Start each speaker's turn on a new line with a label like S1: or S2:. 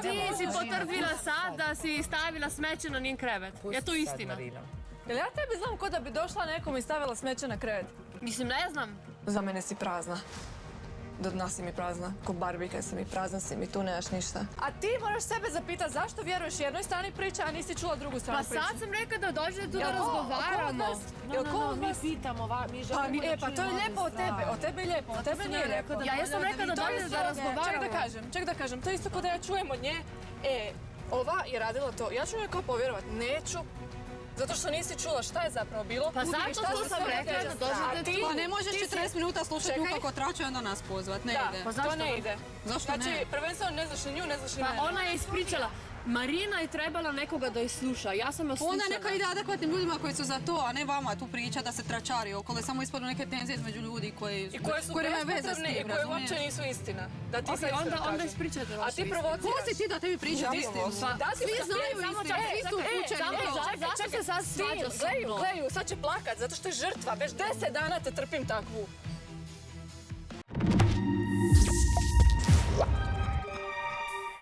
S1: Ti si potvrdila sad da si stavila smeće na njen krevet. Je to istina?
S2: Jel ja tebi znam ko da bi došla nekom i stavila smeće na krevet?
S1: Mislim, ne znam.
S2: Za mene si prazna. Do dna si mi prazna. Ko barbika si mi prazna si mi, tu nemaš ništa. A ti moraš sebe zapitati zašto vjeruješ jednoj strani priče, a nisi čula drugu stranu priče.
S1: Pa sad sam rekla da dođe tu da razgovaramo.
S2: Jel ko od vas?
S3: Mi pitamo, mi želimo da čujemo.
S2: Pa to je lijepo od tebe, od tebe je lijepo, od tebe nije lijepo.
S1: Ja jesam rekla da dođe da razgovaramo.
S2: Ček da kažem, to je isto kao da ja čujem od nje, ova je radila to, ja ću njoj kao povjerovat, neću. Zato što nisi čula šta je zapravo bilo.
S1: Pa zato što sam rekla da dođete tu.
S3: Pa ne možeš 40 minuta slušati nju kako trače i onda nas pozvat, ne ide.
S2: Da, to ne ide.
S3: Zašto ne?
S2: Znači, prvenstveno ne znaš ni nju, ne znaš ni mene.
S1: Pa ona je ispričala. Marina je trebala nekoga da je sluša, ja sam je slušala.
S3: Onda neka ide adekvatnim ljudima koji su za to, a ne vama tu priča da se tračari okolo. Samo ispadnu neke tenzije između ljudi koji
S2: su
S3: nemaju veze s tim,
S2: i koje uopće nisu istina. Da ti
S1: Ok, onda ispričajte vašu istinu.
S2: A ti provociraš.
S3: Ko si ti da tebi pričati istinu? Svi znaju istinu, svi su upućeni.
S1: Zašto se sad svađa sa mnom?
S2: Gledaju, sad će plakat, zato što je žrtva. Već 10 dana te trpim takvu.